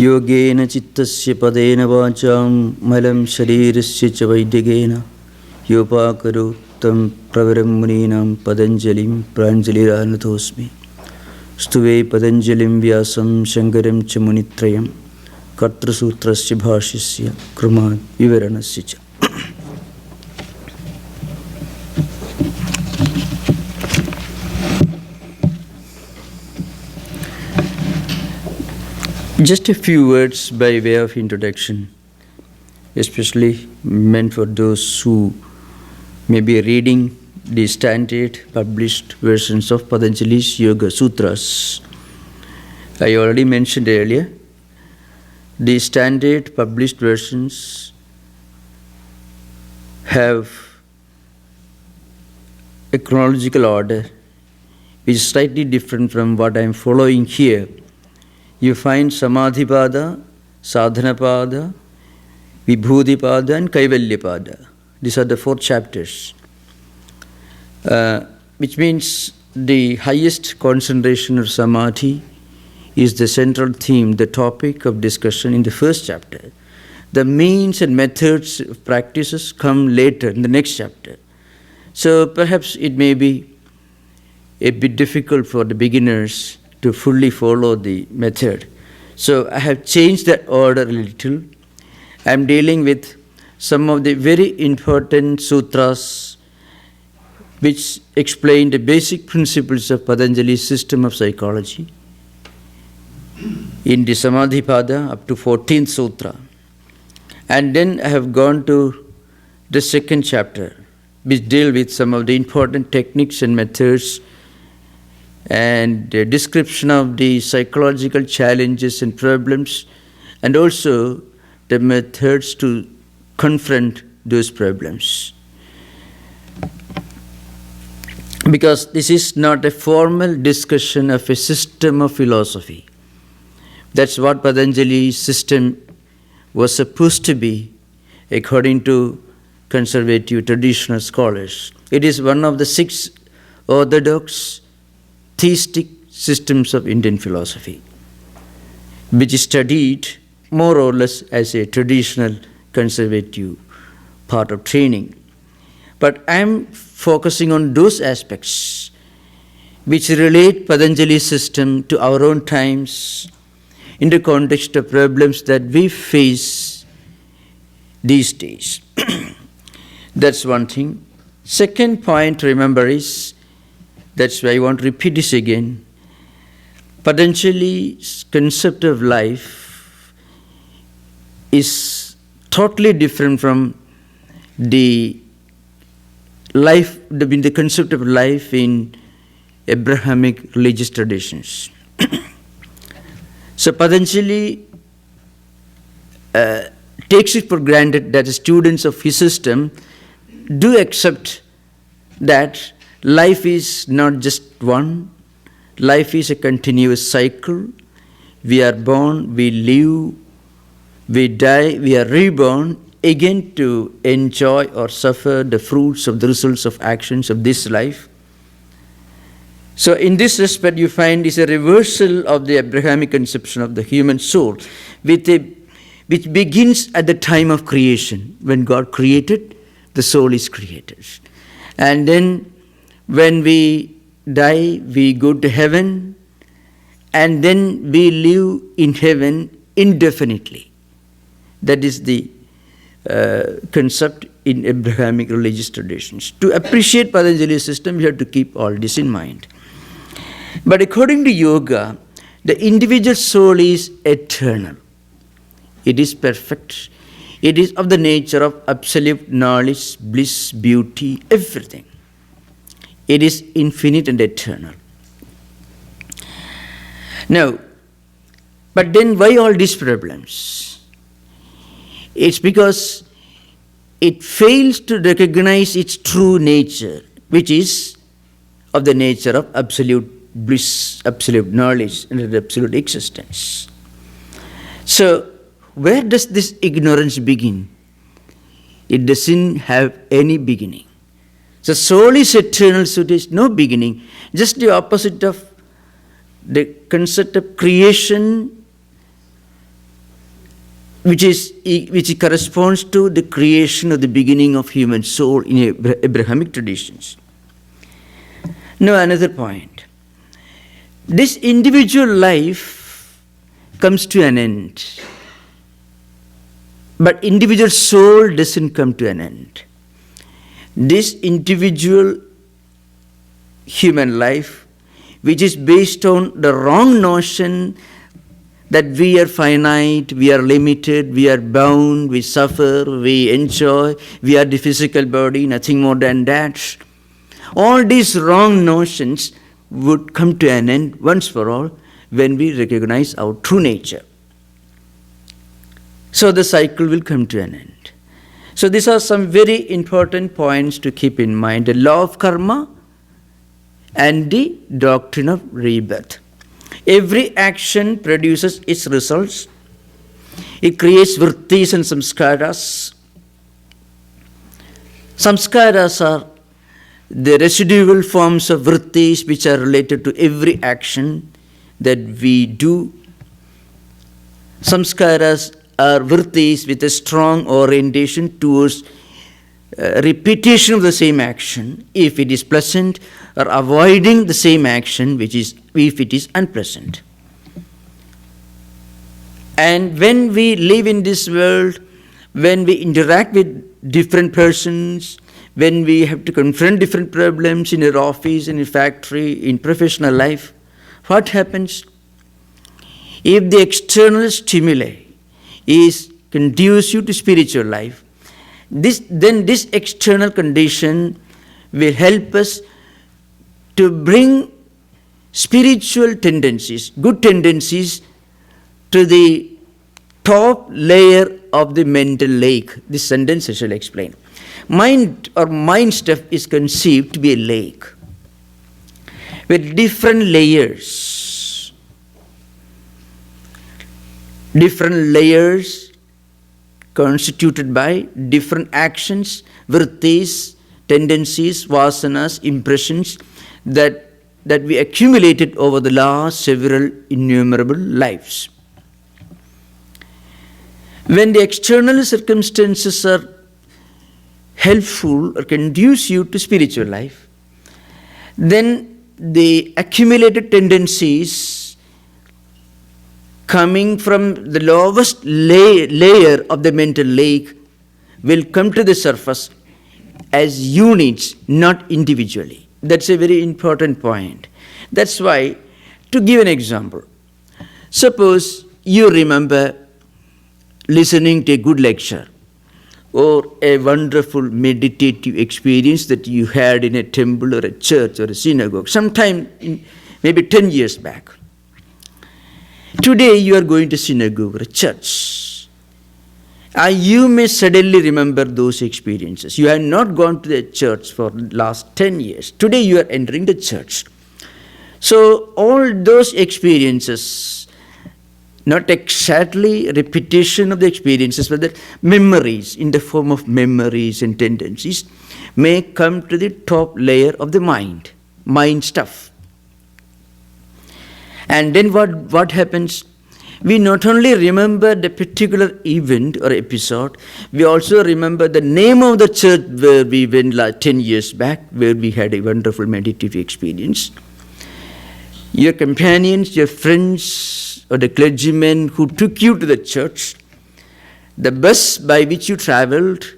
Yogena chittasya padena vacham malam sharirasya cha vaidagena yopakaru tam pravaram muninam Patanjalim pranjaliranatosmi stuve Patanjalim vyasam shankaram cha munitrayam katra sutrasya bhashyasya kruma vivaranasya cha. Just a few words by way of introduction, especially meant for those who may be reading the standard published versions of Patanjali's Yoga Sutras. I already mentioned earlier, the standard published versions have a chronological order which is slightly different from what I am following here. You find Samadhipada, Sadhanapada, Vibhudipada and Kaivalyapada. These are the 4 chapters, which means the highest concentration of Samadhi is the central theme, the topic of discussion in the first chapter. The means and methods of practices come later in the next chapter. So perhaps it may be a bit difficult for the beginners to fully follow the method. So I have changed that order a little. I am dealing with some of the very important sutras which explain the basic principles of Patanjali's system of psychology. In the Samadhipada up to 14th sutra. And then I have gone to the second chapter which deal with some of the important techniques and methods and a description of the psychological challenges and problems, and also the methods to confront those problems. Because this is not a formal discussion of a system of philosophy. That's what Patanjali's system was supposed to be, according to conservative traditional scholars. It is one of the 6 orthodox theistic systems of Indian philosophy, which is studied more or less as a traditional conservative part of training. But I am focusing on those aspects which relate Patanjali's system to our own times in the context of problems that we face these days. That's one thing. Second point to remember is, that's why I want to repeat this again, Patanjali's concept of life is totally different from the concept of life in Abrahamic religious traditions. So Patanjali takes it for granted that the students of his system do accept that life is not just one. Life is a continuous cycle. We are born, we live, we die, we are reborn again to enjoy or suffer the fruits of the results of actions of this life. So in this respect you find is a reversal of the Abrahamic conception of the human soul, which begins at the time of creation. When God created, the soul is created. And then when we die, we go to heaven, and then we live in heaven indefinitely. That is the concept in Abrahamic religious traditions. To appreciate Patanjali's system, we have to keep all this in mind. But according to yoga, the individual soul is eternal. It is perfect. It is of the nature of absolute knowledge, bliss, beauty, everything. It is infinite and eternal. Now, but then why all these problems? It's because it fails to recognize its true nature, which is of the nature of absolute bliss, absolute knowledge, and absolute existence. So, where does this ignorance begin? It doesn't have any beginning. So soul is eternal, so there is no beginning. Just the opposite of the concept of creation which corresponds to the creation of the beginning of human soul in Abrahamic traditions. Now another point. This individual life comes to an end, but individual soul doesn't come to an end. This individual human life, which is based on the wrong notion that we are finite, we are limited, we are bound, we suffer, we enjoy, we are the physical body, nothing more than that. All these wrong notions would come to an end once for all when we recognize our true nature. So the cycle will come to an end. So these are some very important points to keep in mind. The law of karma and the doctrine of rebirth. Every action produces its results. It creates vrittis and samskaras. Samskaras are the residual forms of vrittis which are related to every action that we do. Samskaras are vrittis with a strong orientation towards repetition of the same action if it is pleasant, or avoiding the same action which is if it is unpleasant. And when we live in this world, when we interact with different persons, when we have to confront different problems in your office, in your factory, in professional life, what happens? If the external stimuli is conducive to spiritual life, then this external condition will help us to bring spiritual tendencies, good tendencies, to the top layer of the mental lake. This sentence I shall explain. Mind or mind stuff is conceived to be a lake with different layers. Different layers constituted by different actions, vrittis, tendencies, vasanas, impressions that we accumulated over the last several innumerable lives. When the external circumstances are helpful or conducive to spiritual life, then the accumulated tendencies coming from the lowest layer of the mental lake will come to the surface as units, not individually. That's a very important point. That's why, to give an example, suppose you remember listening to a good lecture or a wonderful meditative experience that you had in a temple or a church or a synagogue, sometime maybe 10 years back. Today you are going to synagogue or a church. You may suddenly remember those experiences. You have not gone to the church for the last 10 years. Today you are entering the church. So all those experiences, not exactly repetition of the experiences, but the memories in the form of memories and tendencies may come to the top layer of the mind stuff. And then what happens? We not only remember the particular event or episode, we also remember the name of the church where we went 10 years back, where we had a wonderful meditative experience. Your companions, your friends, or the clergymen who took you to the church, the bus by which you traveled,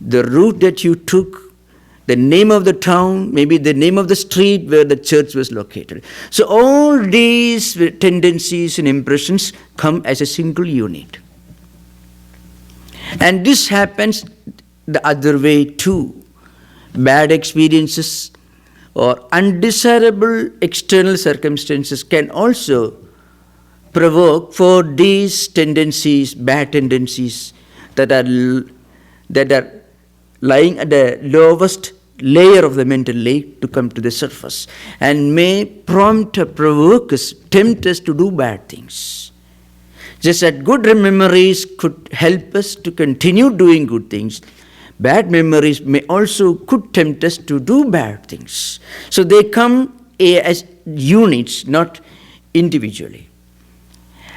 the route that you took, the name of the town, maybe the name of the street where the church was located. So all these tendencies and impressions come as a single unit. And this happens the other way too. Bad experiences or undesirable external circumstances can also provoke for these tendencies, bad tendencies that are lying at the lowest layer of the mental lake to come to the surface and may prompt or provoke us, tempt us to do bad things. Just as good memories could help us to continue doing good things, bad memories could tempt us to do bad things. So they come as units, not individually.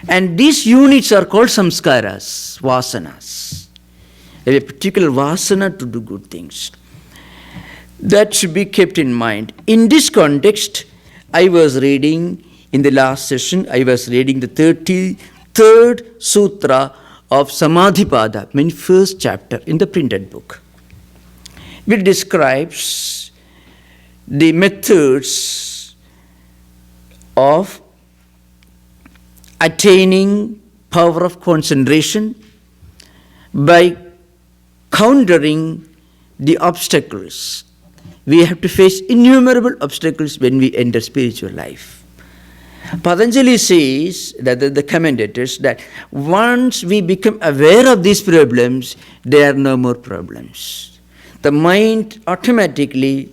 And these units are called samskaras, vasanas. They have a particular vasana to do good things. That should be kept in mind. In this context, I was reading, in the last session, I was reading the 33rd Sutra of Samadhipada, means first chapter in the printed book, which describes the methods of attaining power of concentration by countering the obstacles. We have to face innumerable obstacles when we enter spiritual life. Patanjali says, that the commentators, that once we become aware of these problems, there are no more problems. The mind automatically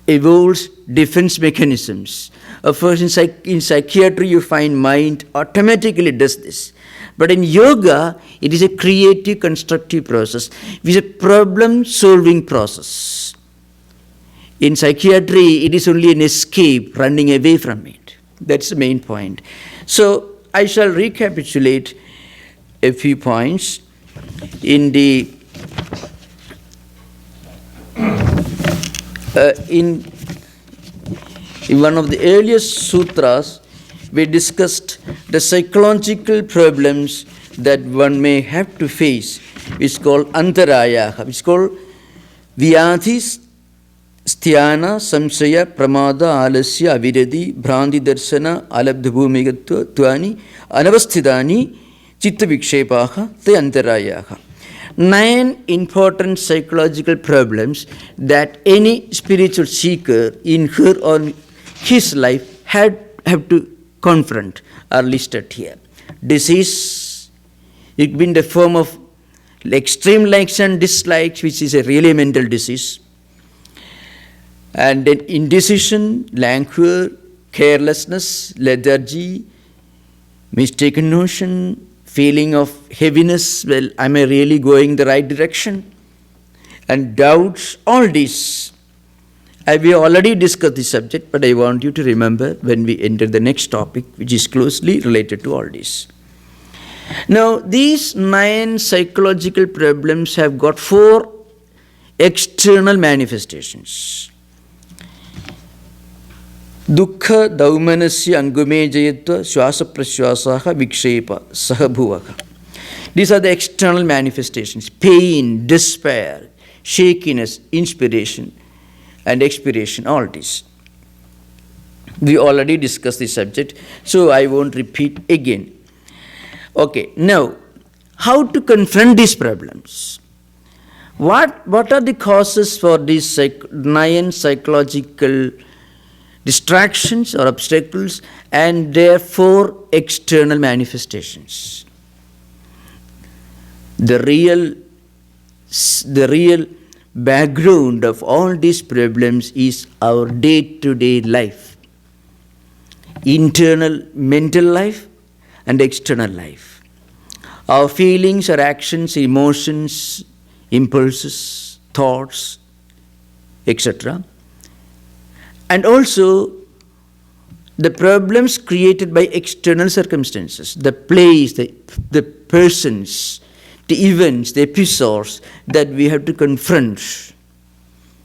evolves defense mechanisms. Of course, in psychiatry, you find mind automatically does this. But in yoga, it is a creative, constructive process. It is a problem-solving process. In psychiatry, it is only an escape, running away from it. That's the main point. So, I shall recapitulate a few points. In one of the earliest sutras, we discussed the psychological problems that one may have to face, which is called antaraya, which is called vyadhis, sthana, samsaya, pramada, alasya, aviradi, bhranti darsana, alabdha bhumigatva, tvani, anavasthidani, chitta vikshepaha, te antarayaha. 9 important psychological problems that any spiritual seeker in her or his life have to confront are listed here. Disease, it can be in the form of extreme likes and dislikes, which is a really mental disease. And then indecision, languor, carelessness, lethargy, mistaken notion, feeling of heaviness, well, am I really going the right direction? And doubts, all this. We already discussed this subject, but I want you to remember when we enter the next topic, which is closely related to all this. Now, these 9 psychological problems have got 4 external manifestations. Dukkha daumanasya angume jayatva swasa praswasaha vikshepa sahabhuvaha. These are the external manifestations: pain, despair, shakiness, inspiration, and expiration, all this. We already discussed this subject, so I won't repeat again. Okay, now, how to confront these problems? What are the causes for these 9 psychological distractions or obstacles and their 4 external manifestations? The real background of all these problems is our day-to-day life, internal mental life and external life. Our feelings, our actions, emotions, impulses, thoughts, etc. And also the problems created by external circumstances, the place, the persons, the events, the episodes that we have to confront.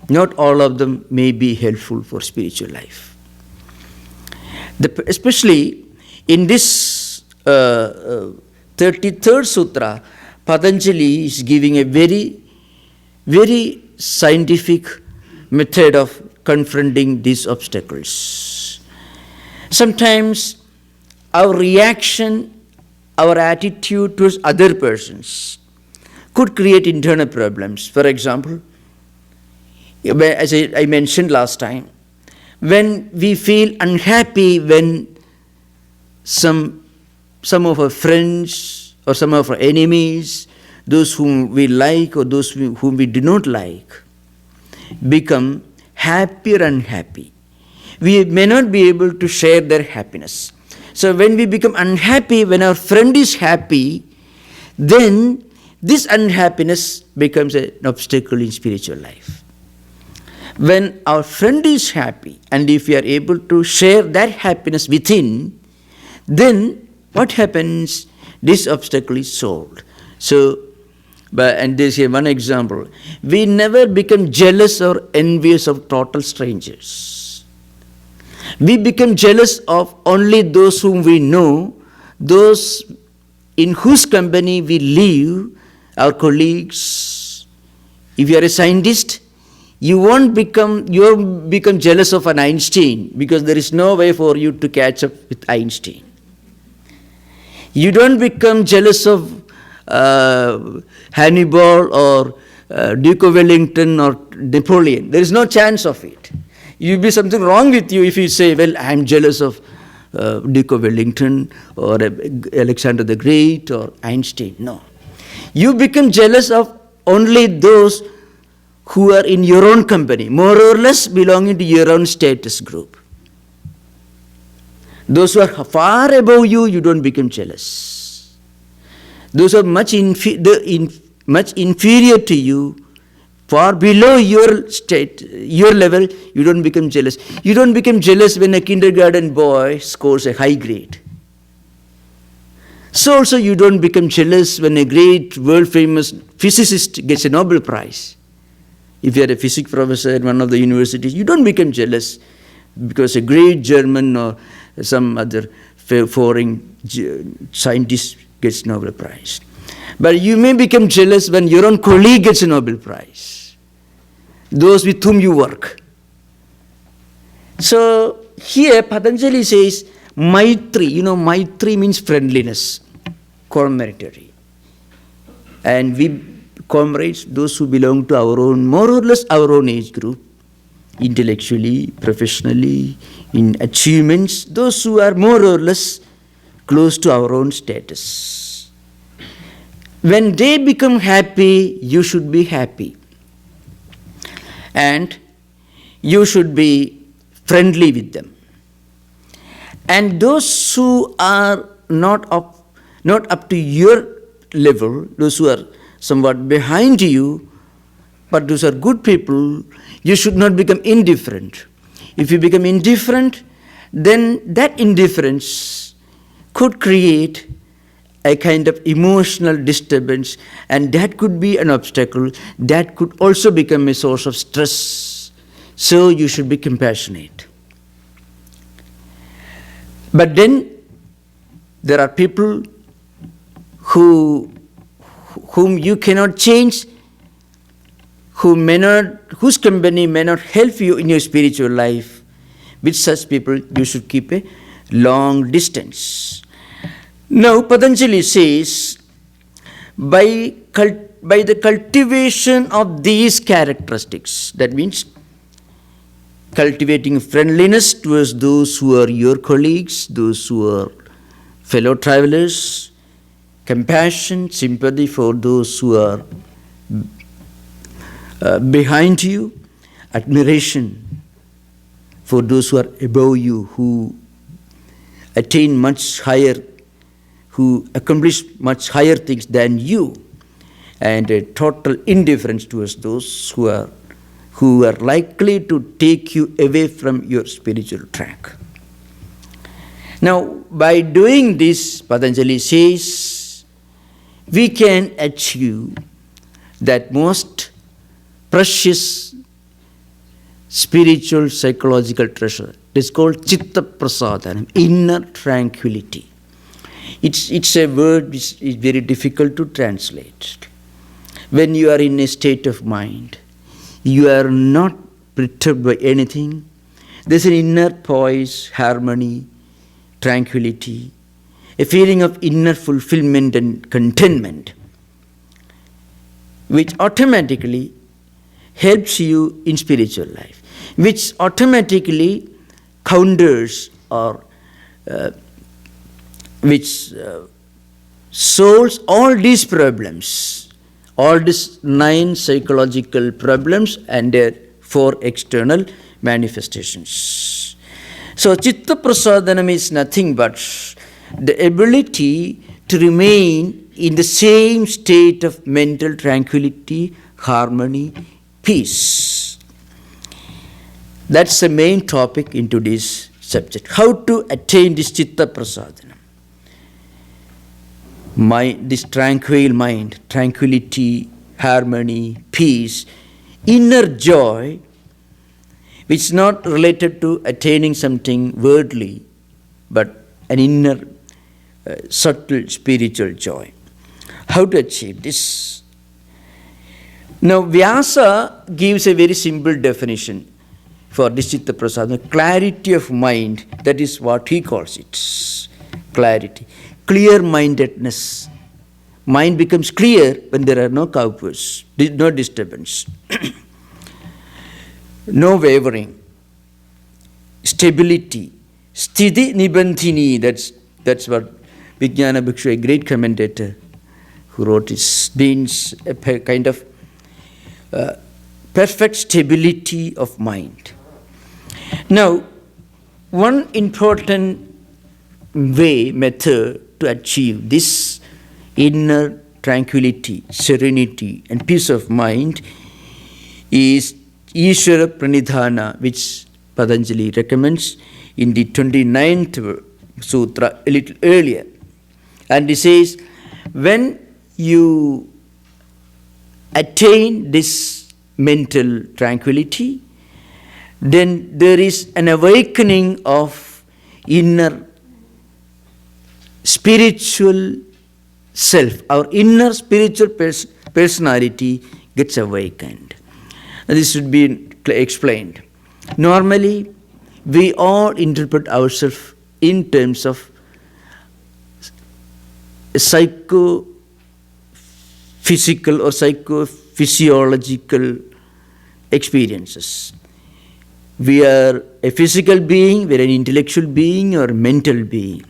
Not all of them may be helpful for spiritual life. Especially in this 33rd Sutra, Patanjali is giving a very, very scientific method of confronting these obstacles. Sometimes our reaction, our attitude towards other persons could create internal problems. For example, as I mentioned last time, when we feel unhappy when some of our friends or some of our enemies, those whom we like or those whom we do not like, become happy or unhappy, we may not be able to share their happiness. So when we become unhappy when our friend is happy, then this unhappiness becomes an obstacle in spiritual life. When our friend is happy and if we are able to share that happiness within, then what happens? This obstacle is solved. So, and there's here one example. We never become jealous or envious of total strangers. We become jealous of only those whom we know, those in whose company we live, our colleagues. If you are a scientist, you become jealous of an Einstein because there is no way for you to catch up with Einstein. You don't become jealous of Hannibal or Duke of Wellington or Napoleon. There is no chance of it. You'll be something wrong with you if you say, well, I'm jealous of Duke of Wellington or Alexander the Great or Einstein. No. You become jealous of only those who are in your own company, more or less belonging to your own status group. Those who are far above you, you don't become jealous. Those who are much inferior to you, far below your state, your level, you don't become jealous. You don't become jealous when a kindergarten boy scores a high grade. So also you don't become jealous when a great world-famous physicist gets a Nobel Prize. If you are a physics professor at one of the universities, you don't become jealous because a great German or some other foreign scientist gets Nobel Prize. But you may become jealous when your own colleague gets a Nobel Prize, those with whom you work. So here Patanjali says, Maitri, Maitri means friendliness, comradely. And we comrades, those who belong to our own, more or less our own age group, intellectually, professionally, in achievements, those who are more or less close to our own status. When they become happy, you should be happy. And you should be friendly with them. And those who are not up to your level, those who are somewhat behind you, but those are good people, you should not become indifferent. If you become indifferent, then that indifference could create a kind of emotional disturbance, and that could be an obstacle. That could also become a source of stress. So you should be compassionate. But then there are people whom you cannot change, whose company may not help you in your spiritual life. With such people, you should keep a long distance. Now, Patanjali says, by the cultivation of these characteristics, that means cultivating friendliness towards those who are your colleagues, those who are fellow travelers, compassion, sympathy for those who are behind you, admiration for those who are above you, who attain much higher, who accomplish much higher things than you, and a total indifference towards those who are likely to take you away from your spiritual track. Now, by doing this, Patanjali says, we can achieve that most precious spiritual psychological treasure. It's called Citta Prasada, inner tranquility. It's a word which is very difficult to translate. When you are in a state of mind, you are not perturbed by anything. There's an inner poise, harmony, tranquility, a feeling of inner fulfillment and contentment, which automatically helps you in spiritual life, which automatically counters or which solves all these problems, all these 9 psychological problems and their 4 external manifestations. So Citta Prasadanam is nothing but the ability to remain in the same state of mental tranquility, harmony, peace. That's the main topic in today's subject. How to attain this Citta Prasadanam. mind, this tranquil mind, tranquility, harmony, peace, inner joy, which is not related to attaining something worldly, but an inner, subtle spiritual joy. How to achieve this? Now, Vyasa gives a very simple definition for this Citta Prasada, clarity of mind. That is what he calls it, clarity, clear-mindedness. Mind becomes clear when there are no cowpers, no disturbance, no wavering, stability, sthiti nibandhini. That's what Vijnana Bhikshu, a great commentator who wrote this, means a kind of perfect stability of mind. Now, one important method to achieve this inner tranquility, serenity, and peace of mind is Ishvara Pranidhana, which Patanjali recommends in the 29th Sutra a little earlier. And he says, when you attain this mental tranquility, then there is an awakening of inner spiritual self. Our inner spiritual personality gets awakened. This should be explained. Normally, we all interpret ourselves in terms of psycho-physical or psycho-physiological experiences. We are a physical being, we are an intellectual being, or a mental being.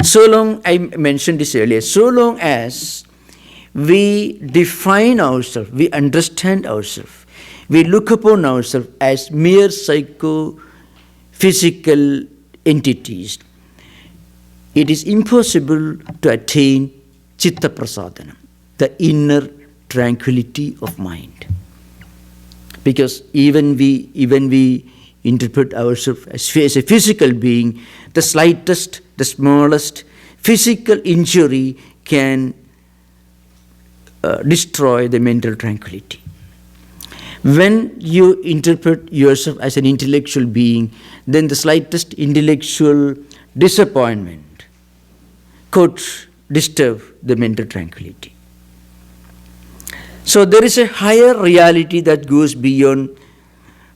So long, I mentioned this earlier, so long as we define ourselves, we understand ourselves, we look upon ourselves as mere psycho-physical entities, it is impossible to attain Citta Prasadana, the inner tranquility of mind. Because even we interpret ourselves as a physical being, the slightest, the smallest physical injury can destroy the mental tranquility. When you interpret yourself as an intellectual being, then the slightest intellectual disappointment could disturb the mental tranquility. So there is a higher reality that goes beyond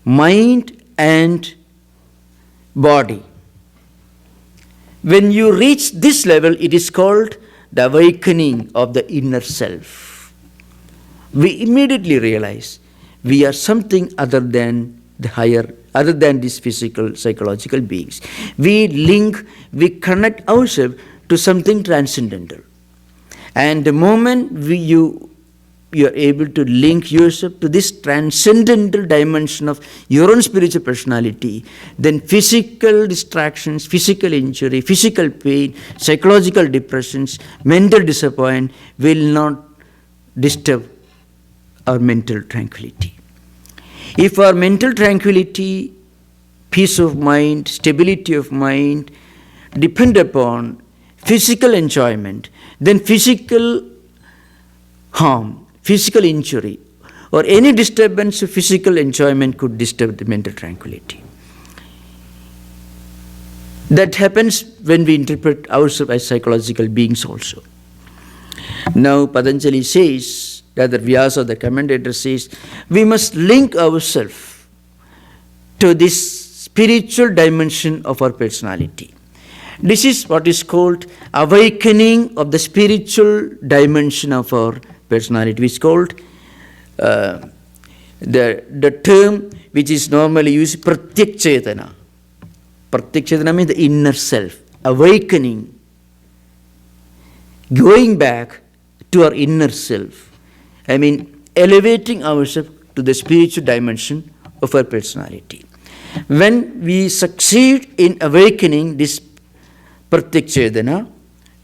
mind and body. When you reach this level, it is called the awakening of the inner self. We immediately realize we are something other than these physical, psychological beings. We connect ourselves to something transcendental. And the moment you are able to link yourself to this transcendental dimension of your own spiritual personality, then physical distractions, physical injury, physical pain, psychological depressions, mental disappointment will not disturb our mental tranquility. If our mental tranquility, peace of mind, stability of mind depend upon physical enjoyment, then physical harm, physical injury, or any disturbance of physical enjoyment could disturb the mental tranquility. That happens when we interpret ourselves as psychological beings also. Now Patanjali says, rather Vyasa, the commentator says, we must link ourselves to this spiritual dimension of our personality. This is what is called awakening of the spiritual dimension of our personality, which is called the term which is normally used, Pratyak Cetana. Pratyak Cetana means the inner self, awakening, going back to our inner self. I mean, elevating ourselves to the spiritual dimension of our personality. When we succeed in awakening this Pratyak Cetana,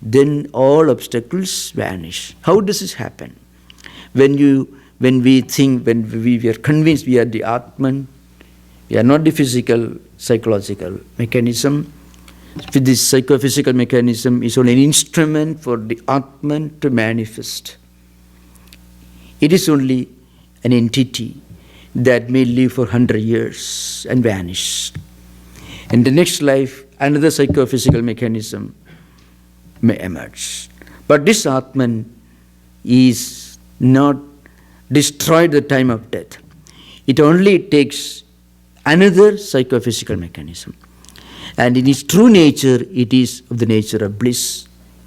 then all obstacles vanish. How does this happen? When we are convinced we are the Atman, we are not the physical, psychological mechanism, with this psychophysical mechanism is only an instrument for the Atman to manifest. It is only an entity that may live for 100 years and vanish. In the next life, another psychophysical mechanism may emerge. But this Atman is not destroyed at the time of death. It only takes another psychophysical mechanism. And in its true nature, it is of the nature of bliss,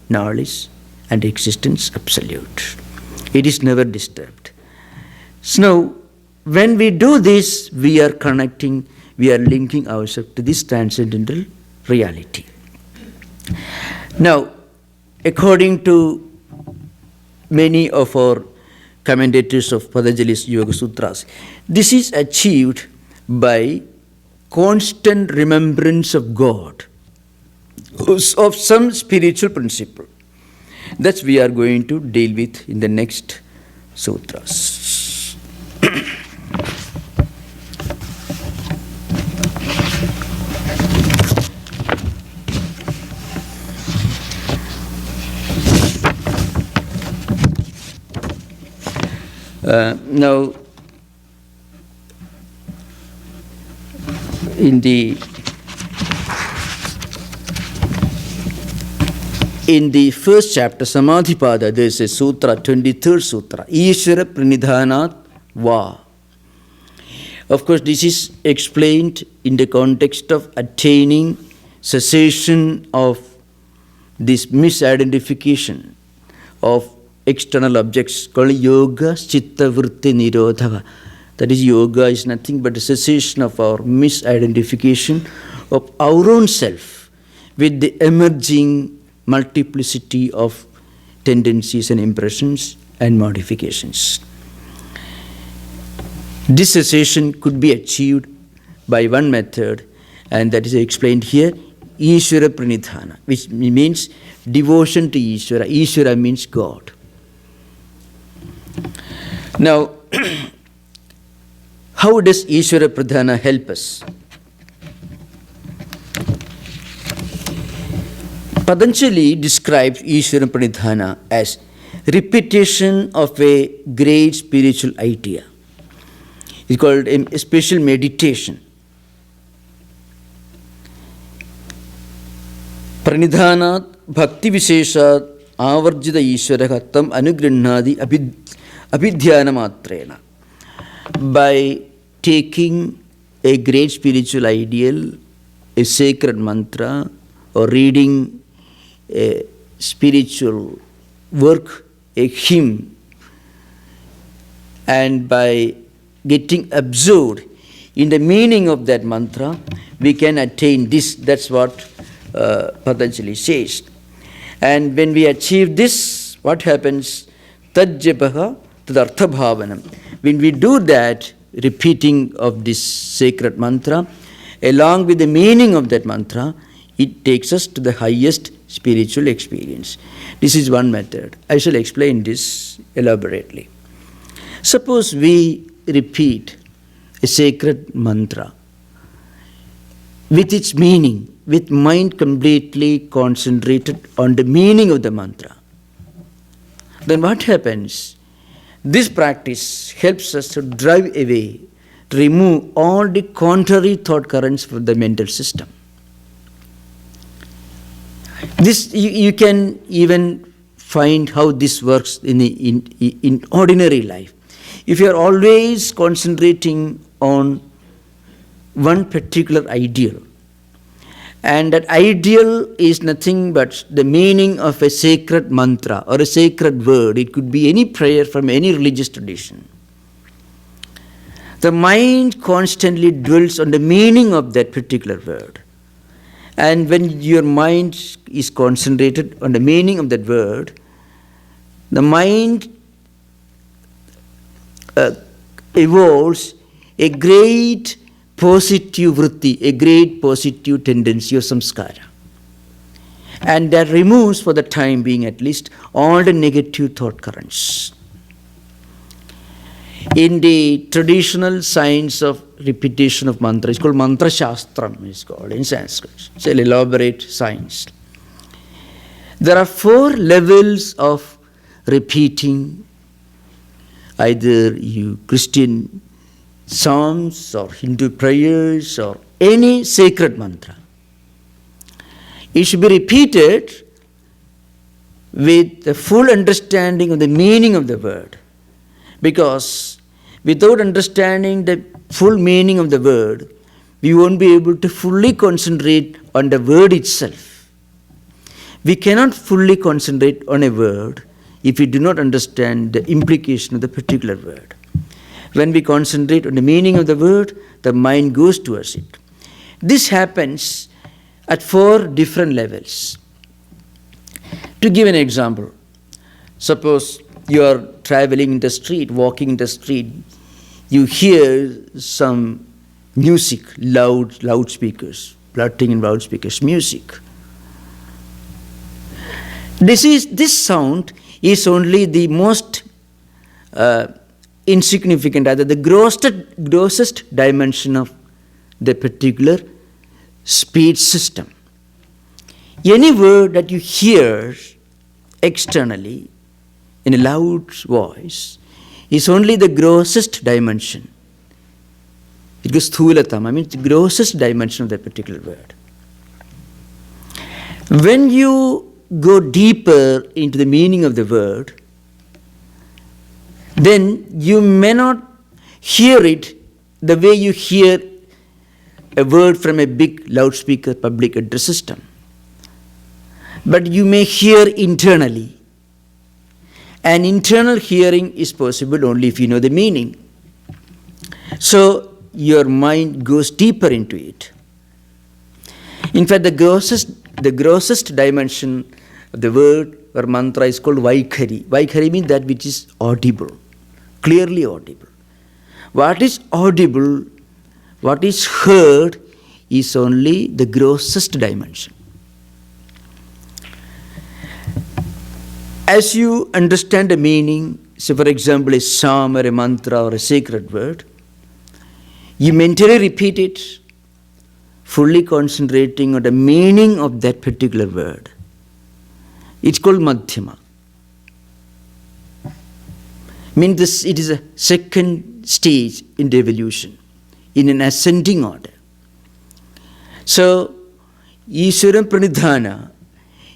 knowledge, and existence absolute. It is never disturbed. So now, when we do this, we are connecting, we are linking ourselves to this transcendental reality. Now, according to many of our commentators of Patanjali's Yoga Sutras, this is achieved by constant remembrance of God, of some spiritual principle. That we are going to deal with in the next sutras. Now, in the first chapter, Samadhipada, there is a sutra, 23rd sutra, Ishvara Pranidhanat Va. Of course, this is explained in the context of attaining cessation of this misidentification of external objects called yoga, citta vritti nirodha. That is, yoga is nothing but a cessation of our misidentification of our own self with the emerging multiplicity of tendencies and impressions and modifications. This cessation could be achieved by one method, and that is explained here, Ishvara Pranidhana, which means devotion to Ishvara. Ishvara means God. Now, how does Ishvara Pradhana help us? Patanjali describes Ishvara Pranidhana as repetition of a great spiritual idea. It's called a special meditation. Pranidhanat bhakti visheshat avarjita Ishvaraha tam anugrihnadi abhidhyana matrena. By taking a great spiritual ideal, a sacred mantra, or reading a spiritual work, a hymn, and by getting absorbed in the meaning of that mantra, we can attain this. That's what Patanjali says. And when we achieve this, what happens? Tajjapaha tadartha bhavanam. When we do that, repeating of this sacred mantra, along with the meaning of that mantra, it takes us to the highest spiritual experience. This is one method. I shall explain this elaborately. Suppose we repeat a sacred mantra with its meaning, with mind completely concentrated on the meaning of the mantra. Then what happens? This practice helps us to drive away, to remove all the contrary thought currents from the mental system. This you can even find how this works in ordinary life. If you are always concentrating on one particular ideal, and that ideal is nothing but the meaning of a sacred mantra or a sacred word. It could be any prayer from any religious tradition. The mind constantly dwells on the meaning of that particular word. And when your mind is concentrated on the meaning of that word, the mind evolves a great positive vritti, a great positive tendency or samskara. And that removes, for the time being at least, all the negative thought currents. In the traditional science of repetition of mantra. It's called mantra shastram, it's called in Sanskrit. It's an elaborate science. There are 4 levels of repeating either you Christian psalms or Hindu prayers or any sacred mantra. It should be repeated with the full understanding of the meaning of the word. Because without understanding the full meaning of the word, we won't be able to fully concentrate on the word itself. We cannot fully concentrate on a word if we do not understand the implication of the particular word. When we concentrate on the meaning of the word, the mind goes towards it. This happens at 4 different levels. To give an example, suppose you are traveling in the street, walking in the street, you hear some music, loudspeakers, blurting in loudspeakers, music. This sound is only the most insignificant, either the grossest dimension of the particular speech system. Any word that you hear externally in a loud voice is only the grossest dimension. It goes sthulatam, the grossest dimension of that particular word. When you go deeper into the meaning of the word, then you may not hear it the way you hear a word from a big loudspeaker public address system. But you may hear internally. And internal hearing is possible only if you know the meaning. So your mind goes deeper into it. In fact, the grossest dimension of the word or mantra is called Vaikhari. Vaikhari means that which is audible, clearly audible. What is audible, what is heard, is only the grossest dimension. As you understand the meaning, say for example a psalm or a mantra or a sacred word, you mentally repeat it, fully concentrating on the meaning of that particular word. It's called Madhyama. Means it is a second stage in the evolution, in an ascending order. So, Ishvara Pranidhana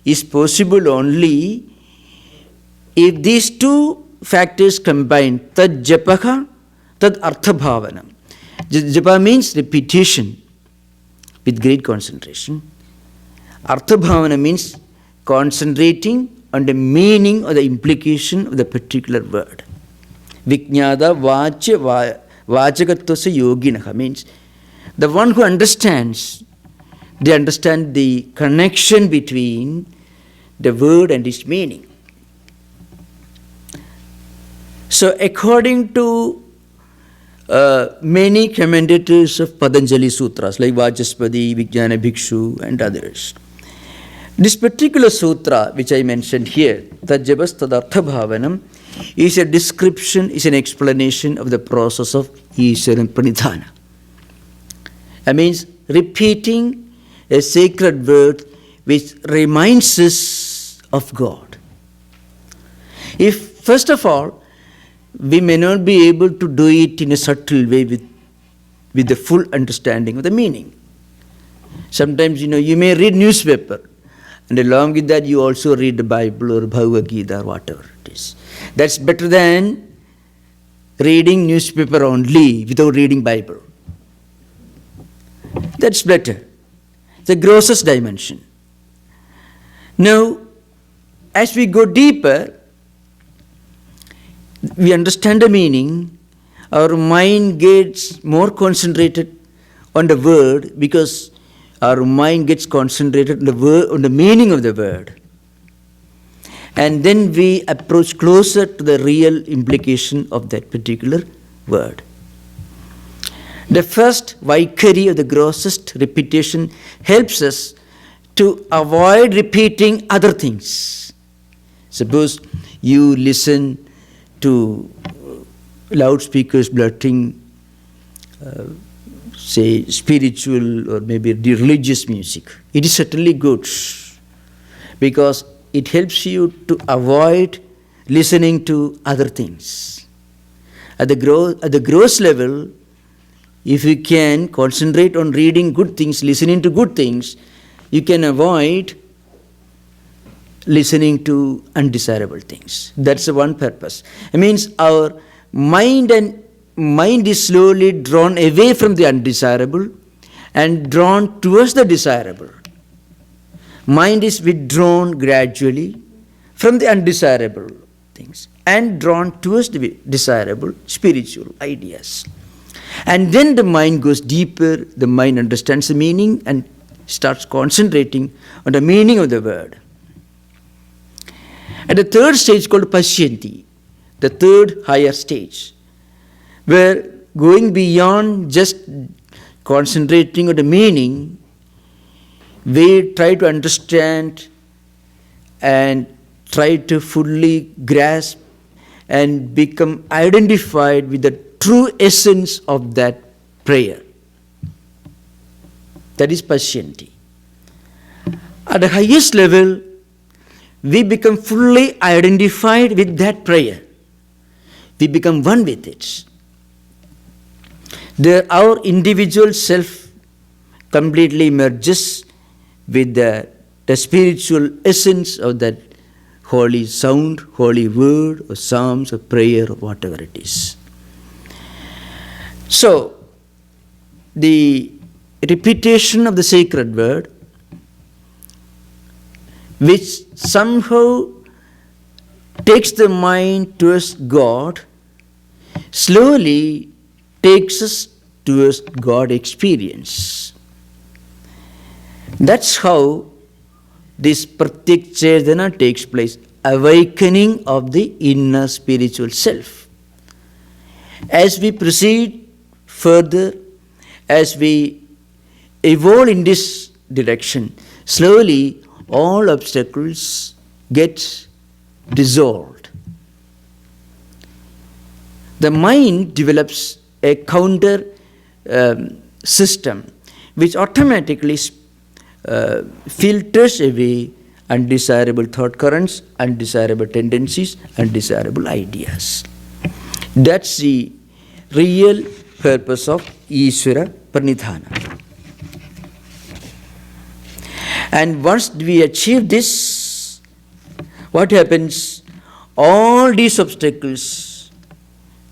is possible only if these 2 factors combine, tad japaka, tad artha bhavana. Japa means repetition with great concentration. Artha bhavana means concentrating on the meaning or the implication of the particular word. Vijnada vachakatvasa yoginaha means the one who understands, they understand the connection between the word and its meaning. So according to many commentators of Patanjali Sutras like Vachaspati, Vijnana Bhikshu and others, this particular sutra which I mentioned here, Tajjabas Tadartha Bhavanam, is a description, is an explanation of the process of Ishvara Pranidhana. That means repeating a sacred word which reminds us of God. If, first of all, we may not be able to do it in a subtle way with the full understanding of the meaning. Sometimes, you may read newspaper, and along with that you also read the Bible or Bhagavad Gita or whatever it is. That's better than reading newspaper only without reading Bible. That's better. The grossest dimension. Now, as we go deeper, we understand the meaning, our mind gets more concentrated on the word because our mind gets concentrated on the word, on the meaning of the word. And then we approach closer to the real implication of that particular word. The first Vaikhari, or the grossest repetition, helps us to avoid repeating other things. Suppose you listen to loudspeakers blurting say, spiritual or maybe religious music. It is certainly good because it helps you to avoid listening to other things. At the gross level, if you can concentrate on reading good things, listening to good things, you can avoid listening to undesirable things. That's the one purpose. It means our mind is slowly drawn away from the undesirable and drawn towards the desirable. Mind is withdrawn gradually from the undesirable things and drawn towards the desirable spiritual ideas. And then the mind goes deeper, the mind understands the meaning and starts concentrating on the meaning of the word. At the third stage called Pashyanti, the third higher stage, where going beyond just concentrating on the meaning, we try to understand and try to fully grasp and become identified with the true essence of that prayer. That is Pashyanti. At the highest level, we become fully identified with that prayer. We become one with it. Our individual self completely merges with the spiritual essence of that holy sound, holy word, or psalms, or prayer, or whatever it is. So, the repetition of the sacred word, which somehow takes the mind towards God, slowly takes us towards God experience. That's how this Pratyak Cetana takes place, awakening of the inner spiritual self. As we proceed further, as we evolve in this direction, slowly all obstacles get dissolved. The mind develops a counter system which automatically filters away undesirable thought currents, undesirable tendencies, undesirable ideas. That's the real purpose of Ishvara Pranidhana. And once we achieve this, what happens? All these obstacles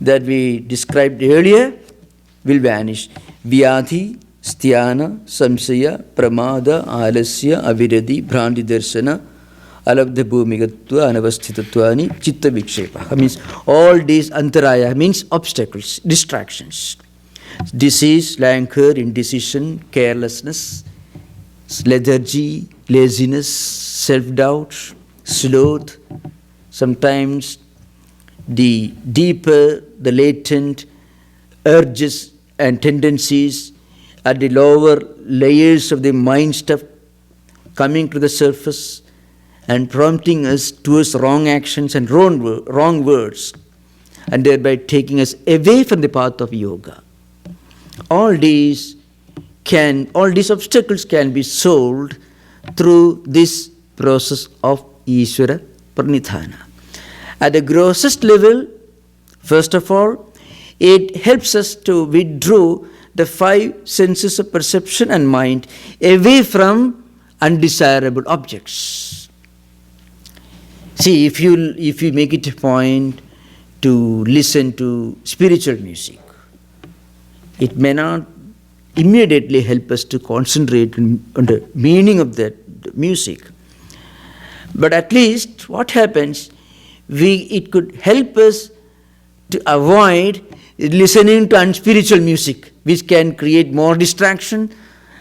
that we described earlier will vanish. Vyadhi, Sthana, Samsaya, Pramada, Alasya, Aviradi, Bhranti Darshana, Alabdha Bhumigatva, Anavasthitattvani, Citta Vikshepa. Means all these antaraya means obstacles, distractions. Disease, languor, indecision, carelessness, lethargy, laziness, self-doubt, sloth, sometimes the deeper, the latent urges and tendencies at the lower layers of the mind stuff coming to the surface and prompting us towards wrong actions and wrong words, and thereby taking us away from the path of yoga. All these obstacles can be solved through this process of Ishvara Pranidhana. At the grossest level, first of all, it helps us to withdraw the five senses of perception and mind away from undesirable objects. See, if you make it a point to listen to spiritual music, it may not immediately help us to concentrate on the meaning of that music. But at least what happens, it could help us to avoid listening to unspiritual music, which can create more distraction,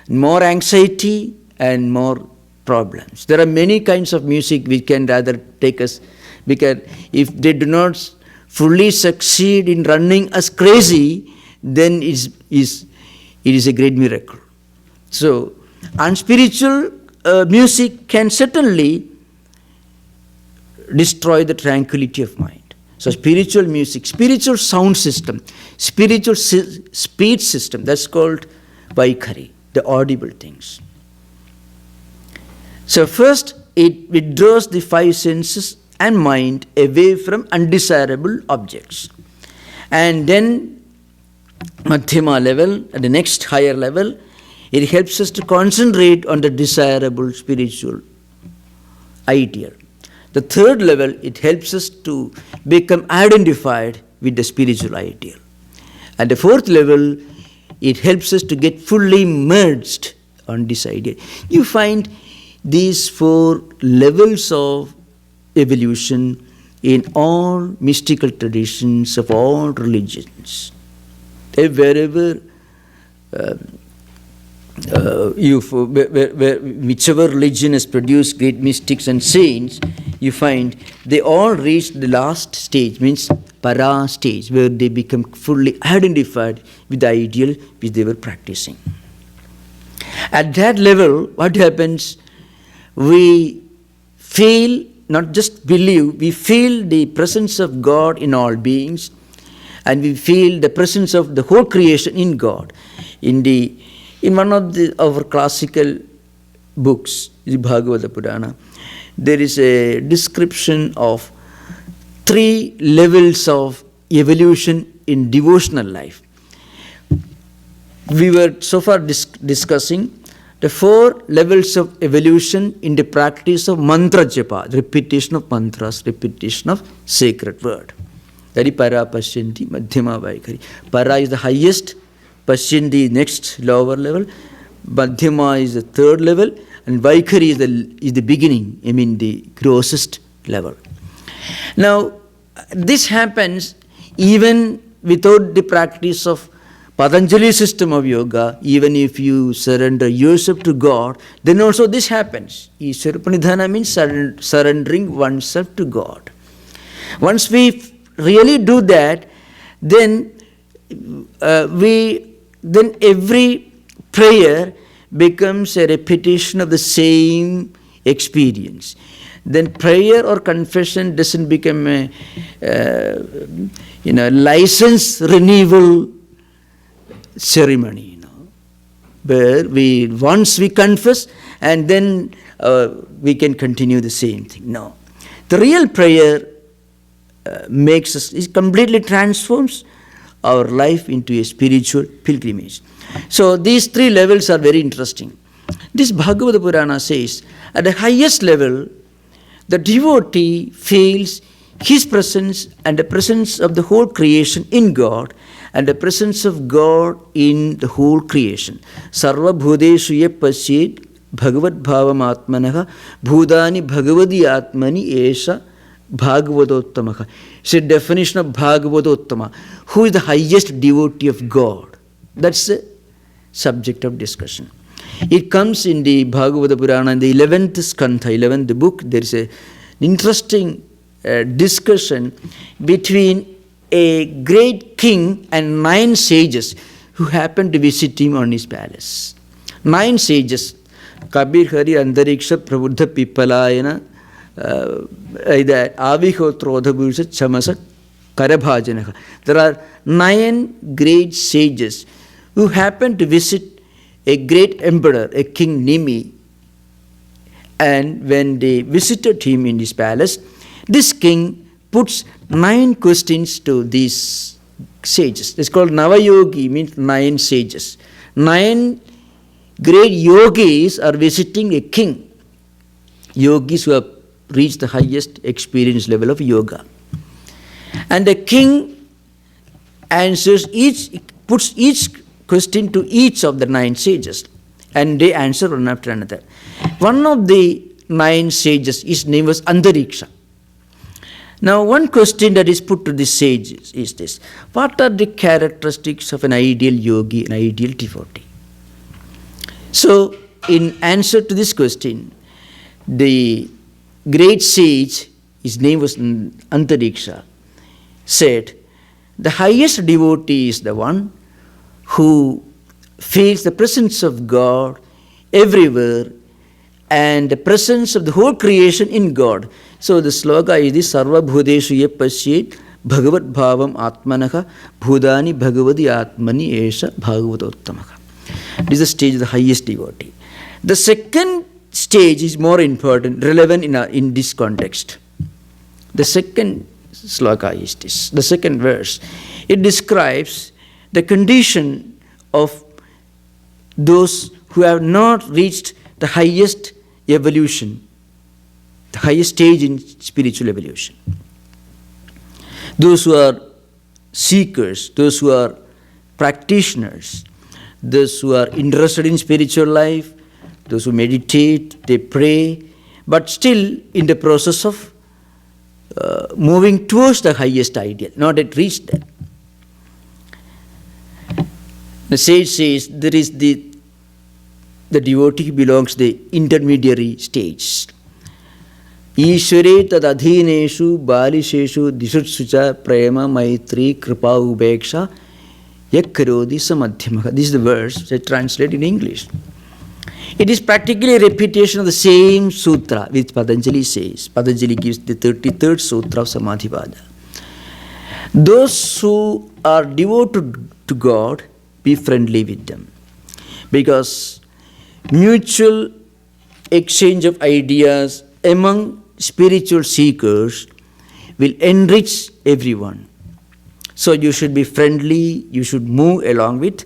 more anxiety, and more problems. There are many kinds of music which can rather take us, because if they do not fully succeed in running us crazy, then it is a great miracle. So, unspiritual music can certainly destroy the tranquility of mind. So spiritual music, spiritual sound system, spiritual speech system, that's called Vaikhari, the audible things. So first, it withdraws the five senses and mind away from undesirable objects. And then, Madhyama level, at the next higher level, it helps us to concentrate on the desirable spiritual ideal. The third level, it helps us to become identified with the spiritual ideal. At the fourth level, it helps us to get fully merged on this ideal. You find these four levels of evolution in all mystical traditions of all religions. Wherever whichever religion has produced great mystics and saints, you find they all reach the last stage, means para stage, where they become fully identified with the ideal which they were practicing. At that level, what happens? We feel, not just believe, we feel the presence of God in all beings, and we feel the presence of the whole creation in God. In one of our classical books, the Bhagavata Purana, there is a description of 3 levels of evolution in devotional life. We were so far discussing the 4 levels of evolution in the practice of mantra japa, repetition of mantras, repetition of sacred word. That is para, pashyanti, madhyama, vaikhari. Para is the highest, pashyanti next lower level, madhyama is the 3rd level, and vaikhari is the beginning, I mean the grossest level. Now, this happens even without the practice of Patanjali system of yoga. Even if you surrender yourself to God, then also this happens. Ishvara Pranidhana means surrendering oneself to God. Once we really do that, then every prayer becomes a repetition of the same experience. Then prayer or confession doesn't become a license renewal ceremony, where once we confess and then we can continue the same thing. No, the real prayer it completely transforms our life into a spiritual pilgrimage. So these 3 levels are very interesting. This Bhagavata Purana says, at the highest level, the devotee feels his presence and the presence of the whole creation in God, and the presence of God in the whole creation. Sarva bhudeshu ye pasyet bhagavad bhavam atmanaha bhudani bhagavadi atmani esha bhagavadottamaha. It's a definition of Bhagavadottama. Who is the highest devotee of God? That's the subject of discussion. It comes in the Bhagavata Purana, in the 11th skandha, 11th book. There is an interesting discussion between a great king and 9 sages who happened to visit him on his palace. 9 sages, Kabir Hari Andariksha Prabuddha Pipalayana, Avihotrodhabhusha Chamasa Karabhajanaha. There are 9 great sages who happened to visit a great emperor, a king Nimi. And when they visited him in his palace, this king puts 9 questions to these sages. It's called Navayogi, means 9 sages. 9 great yogis are visiting a king. Yogis who have reached the highest experience level of yoga. And the king puts each question to each of the 9 sages, and they answer one after another. One of the 9 sages, his name was Andariksha. Now, one question that is put to the sages is this: what are the characteristics of an ideal yogi, an ideal devotee? So, in answer to this question, the great sage, his name was Antariksha, said, the highest devotee is the one who feels the presence of God everywhere and the presence of the whole creation in God. So the sloka is this: Sarva bhudeshu ye pasyet bhagavat bhavam atmanaha bhudani bhagavadi atmani esha bhagavatottamaha. This is the stage of the highest devotee. The second stage is more important, relevant in this context. The second sloka is this, the second verse. It describes the condition of those who have not reached the highest evolution, the highest stage in spiritual evolution. Those who are seekers, those who are practitioners, those who are interested in spiritual life, those who meditate, they pray, but still in the process of moving towards the highest ideal, not yet reached there. The sage says there is the devotee belongs to the intermediary stage. Ishvare tad adhineshu balisheshu disutsucha prema maitri kripa upeksha yakkarodi samadhyamaha. This is the verse that I translate in English. It is practically a repetition of the same sutra which Patanjali says. Patanjali gives the 33rd sutra of Samadhipada. Those who are devoted to God, be friendly with them. Because mutual exchange of ideas among spiritual seekers will enrich everyone. So you should be friendly, you should move along with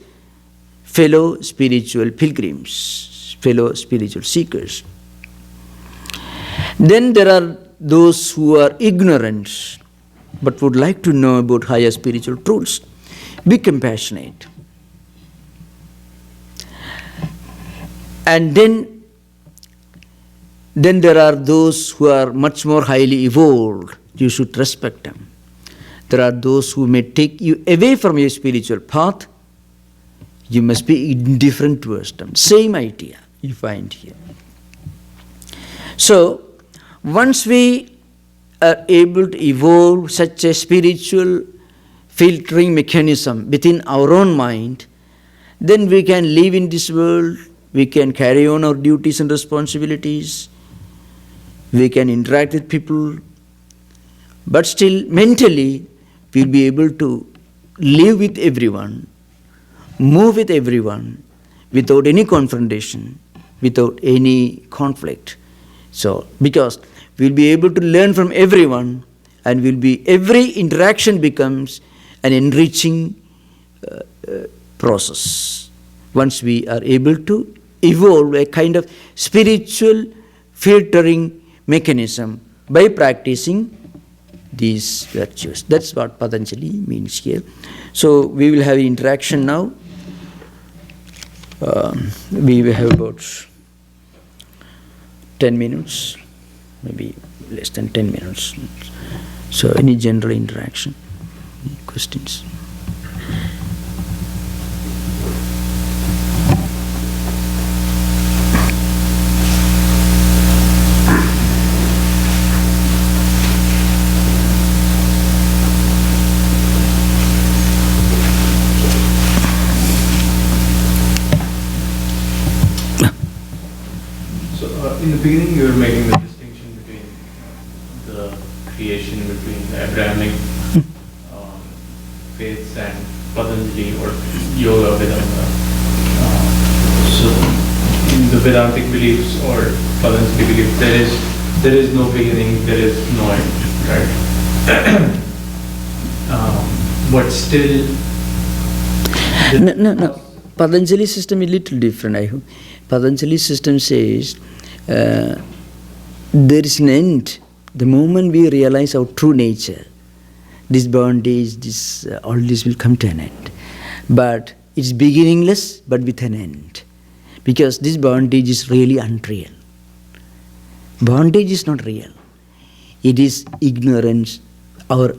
fellow spiritual pilgrims, fellow spiritual seekers. Then there are those who are ignorant but would like to know about higher spiritual truths. Be compassionate. And then there are those who are much more highly evolved. You should respect them. There are those who may take you away from your spiritual path. You must be indifferent towards them. Same idea you find here. So, once we are able to evolve such a spiritual filtering mechanism within our own mind, then we can live in this world, we can carry on our duties and responsibilities, we can interact with people, but still mentally we'll be able to live with everyone, move with everyone, without any confrontation, without any conflict. So, because we'll be able to learn from everyone, and every interaction becomes an enriching process. Once we are able to evolve a kind of spiritual filtering mechanism by practicing these virtues. That's what Patanjali means here. So we will have interaction now. We will have about 10 minutes, maybe less than 10 minutes. So any general interaction, any questions? In the beginning, you were making the distinction between the creation, between the Abrahamic faiths and Patanjali or Yoga Vedanta. So, in the Vedantic beliefs or Patanjali belief, there is no beginning, there is no end, right? But still, no. Patanjali system is a little different, I hope. Patanjali system says there is an end. The moment we realize our true nature, this bondage, all this will come to an end. But it's beginningless, but with an end. Because this bondage is really unreal. Bondage is not real. It is ignorance, our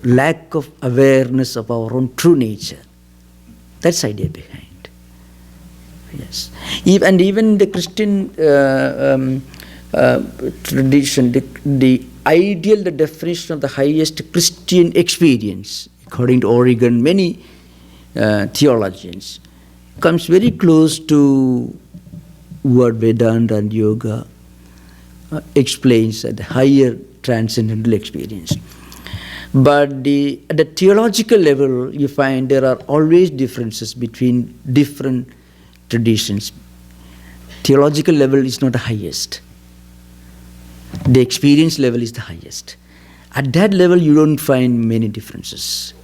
lack of awareness of our own true nature. That's the idea behind. Yes, and even the Christian tradition, the ideal, the definition of the highest Christian experience, according to Origen, many theologians, comes very close to what Vedanta and Yoga explains as the higher transcendental experience. But at the theological level, you find there are always differences between different traditions. Theological level is not the highest. The experience level is the highest. At that level, you don't find many differences.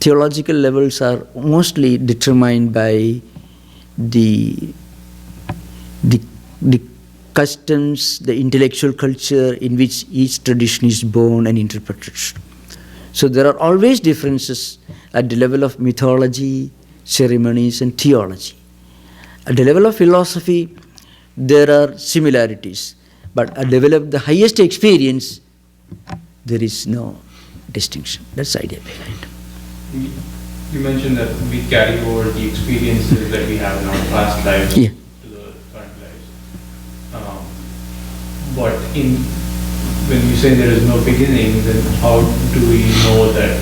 Theological levels are mostly determined by the customs, the intellectual culture in which each tradition is born and interpreted. So there are always differences at the level of mythology, ceremonies, and theology. At the level of philosophy, there are similarities. But at the level of the highest experience, there is no distinction. That's the idea behind it. You mentioned that we carry over the experiences that we have in our past lives to the current lives. But when you say there is no beginning, then how do we know that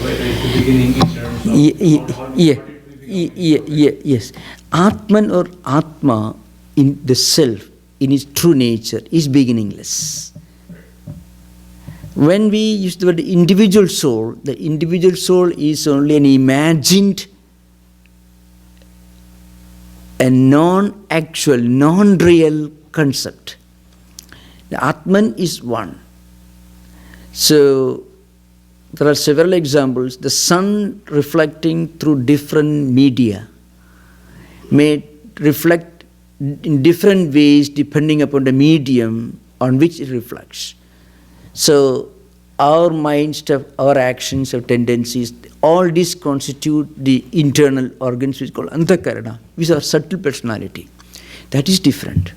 where is the beginning in terms of yes. Atman or Atma in the self, in its true nature, is beginningless. When we use the word individual soul, the individual soul is only an imagined, a non-actual, non-real concept. The Atman is one. So there are several examples. The sun reflecting through different media may reflect in different ways depending upon the medium on which it reflects. So our minds, our actions, our tendencies, all these constitute the internal organs which is called Antakarana, which are subtle personality. That is different.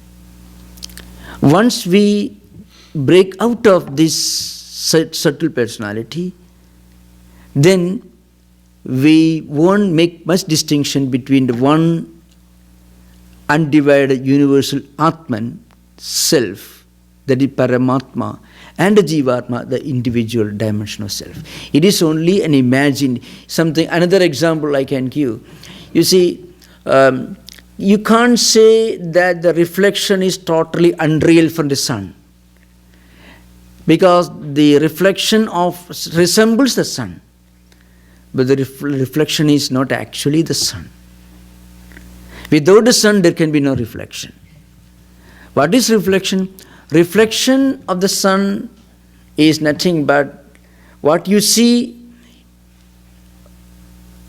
Once we break out of this subtle personality, then we won't make much distinction between the one undivided universal Atman, self, that is Paramatma, and the Jivatma, the individual dimension of self. It is only an imagined something. Another example I can give. You see, you can't say that the reflection is totally unreal from the sun, because the reflection resembles the sun, but the reflection is not actually the sun. Without the sun, there can be no reflection. What is reflection? Reflection of the sun is nothing but what you see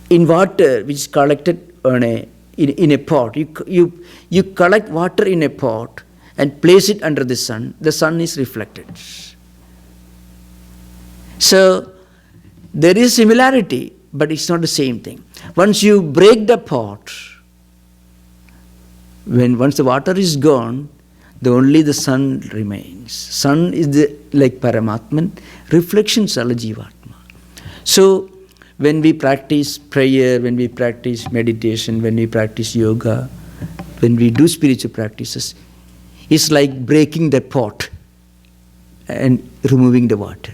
in water which is collected in a pot. You collect water in a pot and place it under the sun is reflected. So there is similarity, but it's not the same thing. Once you break the pot, once the water is gone, only the sun remains. Sun is like Paramatman, reflections are Jivatma. So when we practice prayer, when we practice meditation, when we practice yoga, when we do spiritual practices, it's like breaking the pot and removing the water.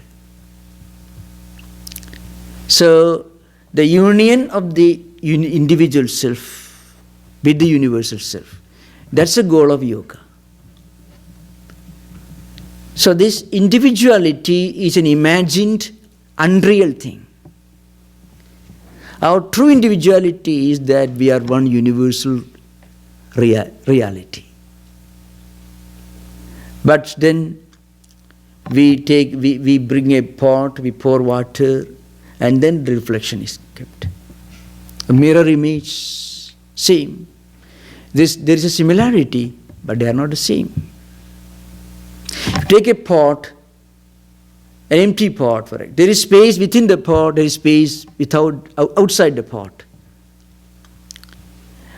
So the union of the individual self with the universal self, that's the goal of yoga. So this individuality is an imagined, unreal thing. Our true individuality is that we are one universal reality. But then we bring a pot, we pour water, and then the reflection is kept. A mirror image, same. There is a similarity, but they are not the same. Take a pot, an empty pot, for it. There is space within the pot, there is space outside the pot.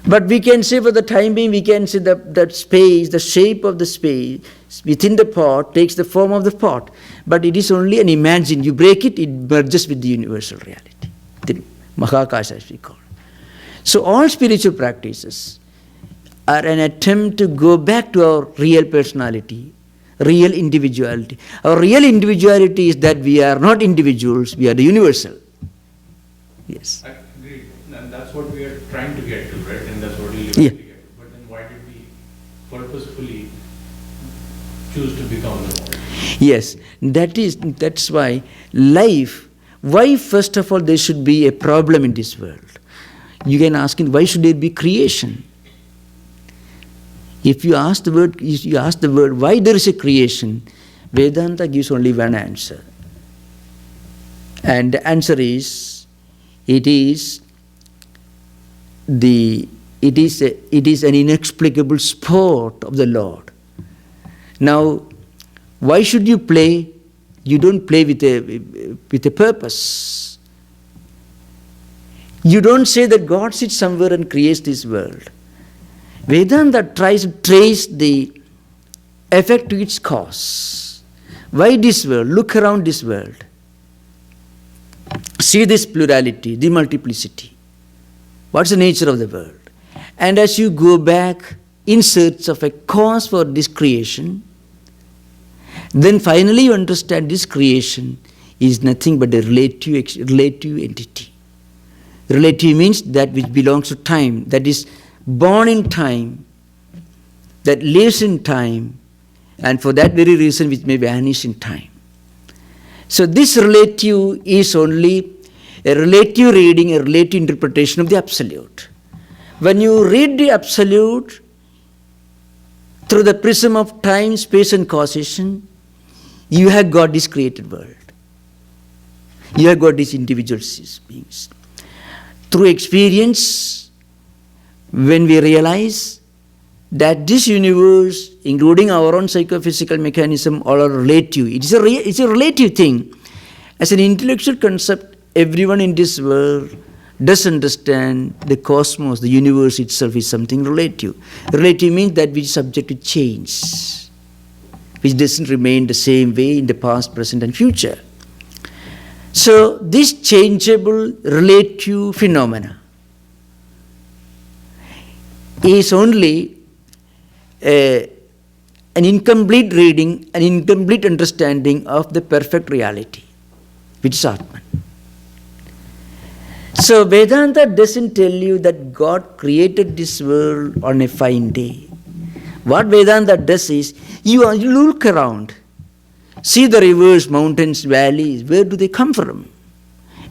But we can say for the time being, we can say that space, the shape of the space within the pot takes the form of the pot. But it is only an imagine. You break it, it merges with the universal reality. The Mahakasha, as we call it. So all spiritual practices are an attempt to go back to our real personality, real individuality. Our real individuality is that we are not individuals, we are the universal. Yes. I agree. And that's what we are trying to get to, right? And that's what we live to get to. But then why did we purposefully choose to become the one? Yes, that's why life, why first of all there should be a problem in this world. You can ask him, why should there be creation? If you ask the word, why there is a creation, Vedanta gives only one answer. And the answer is, it is an inexplicable sport of the Lord. Now, why should you play? You don't play with a purpose. You don't say that God sits somewhere and creates this world. Vedanta tries to trace the effect to its cause. Why this world? Look around this world. See this plurality, the multiplicity. What's the nature of the world? And as you go back in search of a cause for this creation, then finally you understand this creation is nothing but a relative entity. Relative means that which belongs to time, that is born in time, that lives in time, and for that very reason which may vanish in time. So this relative is only a relative reading, a relative interpretation of the absolute. When you read the absolute through the prism of time, space and causation, you have got this created world. You have got these individual beings. Through experience, when we realize that this universe, including our own psychophysical mechanism, all are relative. It's a relative thing. As an intellectual concept, everyone in this world does understand the cosmos, the universe itself is something relative. Relative means that which is subject to change, which doesn't remain the same way in the past, present and future. So this changeable relative phenomena is only an incomplete reading, an incomplete understanding of the perfect reality, which is Atman. So Vedanta doesn't tell you that God created this world on a fine day. What Vedanta does is, you look around, see the rivers, mountains, valleys, where do they come from?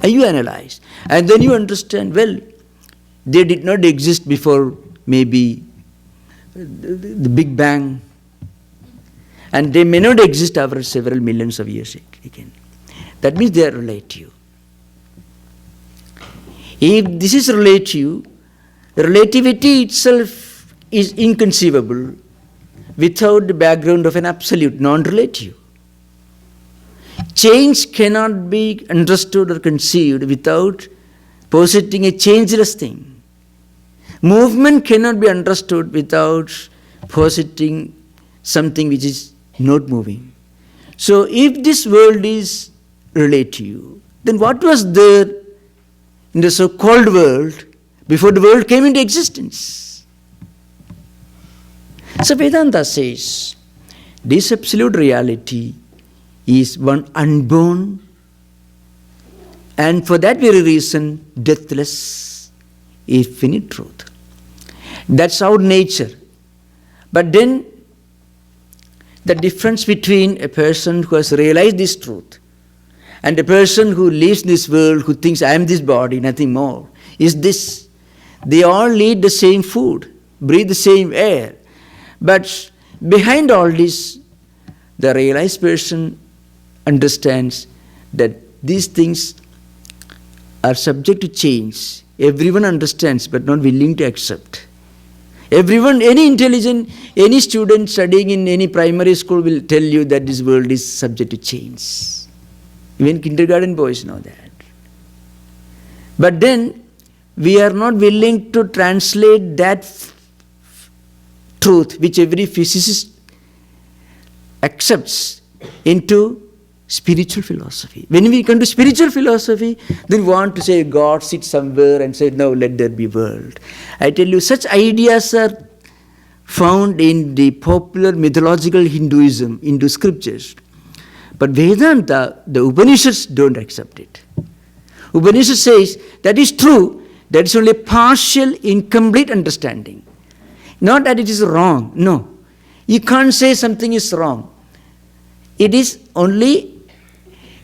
And you analyze. And then you understand, well, they did not exist before maybe the Big Bang. And they may not exist after several millions of years again. That means they are relative. If this is relative, relativity itself is inconceivable without the background of an absolute, non-relative. Change cannot be understood or conceived without positing a changeless thing. Movement cannot be understood without positing something which is not moving. So if this world is relative, then what was there in the so-called world before the world came into existence? So Vedanta says, this absolute reality is one unborn, and for that very reason, deathless, infinite truth. That's our nature. But then, the difference between a person who has realized this truth and a person who lives in this world, who thinks, I am this body, nothing more, is this. They all eat the same food, breathe the same air. But behind all this, the realized person understands that these things are subject to change. Everyone understands, but not willing to accept. Everyone, any intelligent, any student studying in any primary school will tell you that this world is subject to change. Even kindergarten boys know that. But then, we are not willing to translate that truth, which every physicist accepts, into spiritual philosophy. When we come to spiritual philosophy, then we want to say God sits somewhere and say, no, let there be world. I tell you, such ideas are found in the popular mythological Hinduism, Hindu scriptures. But Vedanta, the Upanishads don't accept it. Upanishad says, that is true, that is only partial, incomplete understanding. Not that it is wrong, no. You can't say something is wrong. it is only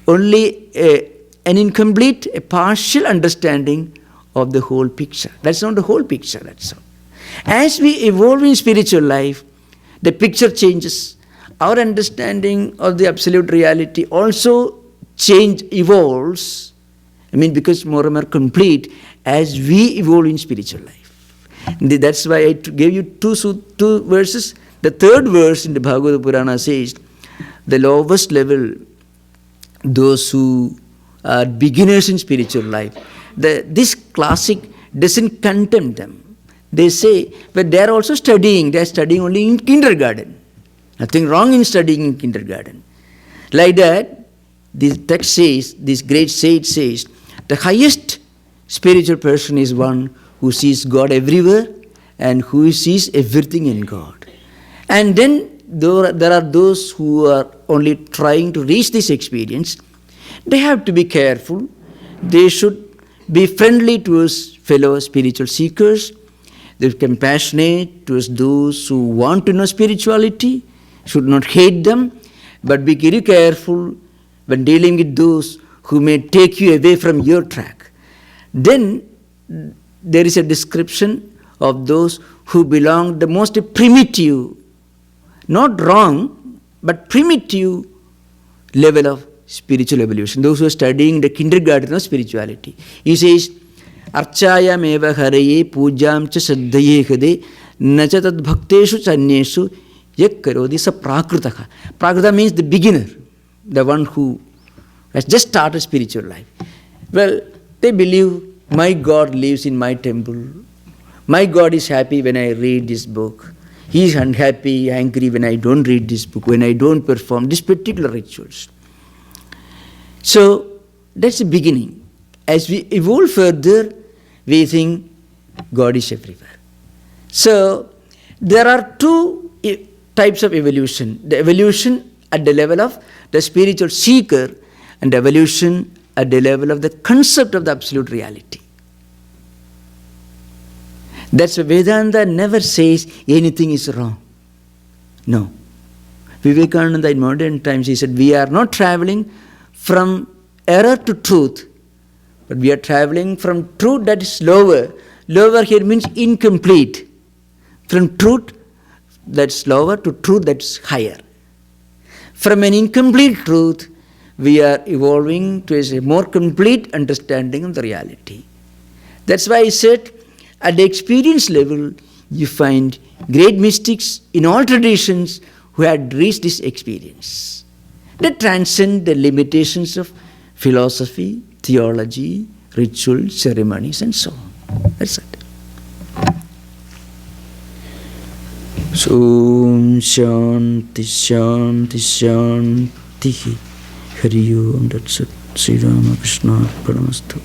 an incomplete, a partial understanding of the whole picture. That's not the whole picture, that's all. As we evolve in spiritual life, the picture changes. Our understanding of the absolute reality also evolves. Because more and more complete as we evolve in spiritual life. That's why I gave you two verses. The third verse in the Bhagavata Purana says, the lowest level, those who are beginners in spiritual life, this classic doesn't condemn them. They say, but they are also studying. They are studying only in kindergarten. Nothing wrong in studying in kindergarten. Like that, this text says, this great sage says, the highest spiritual person is one who sees God everywhere and who sees everything in God. And then there are those who are only trying to reach this experience. They have to be careful. They should be friendly towards fellow spiritual seekers. They're compassionate towards those who want to know spirituality, should not hate them, but be very careful when dealing with those who may take you away from your track. Then there is a description of those who belong the most primitive, not wrong, but primitive level of spiritual evolution. Those who are studying the kindergarten of spirituality. He says, Archayam eva haraye pujam cha saddhaye hade nacha tad bhakteshu chanyeshu yak karodi sa prakritaka. Prakrita means the beginner, the one who has just started spiritual life. Well, they believe my God lives in my temple. My God is happy when I read this book. He is unhappy, angry when I don't read this book, when I don't perform these particular rituals. So that's the beginning. As we evolve further, we think God is everywhere. So there are two types of evolution. The evolution at the level of the spiritual seeker and the evolution at the level of the concept of the absolute reality. That's why Vedanta never says anything is wrong. No. Vivekananda in modern times, he said, we are not traveling from error to truth, but we are traveling from truth that is lower. Lower here means incomplete. From truth that's lower to truth that's higher. From an incomplete truth, we are evolving to a more complete understanding of the reality. That's why I said, at the experience level, you find great mystics in all traditions who had reached this experience. They transcend the limitations of philosophy, theology, ritual, ceremonies, and so on. That's it. So, Shanti, Shanti, Shanti. Hari Om. That's it. Sri Ramakrishna Paramastu.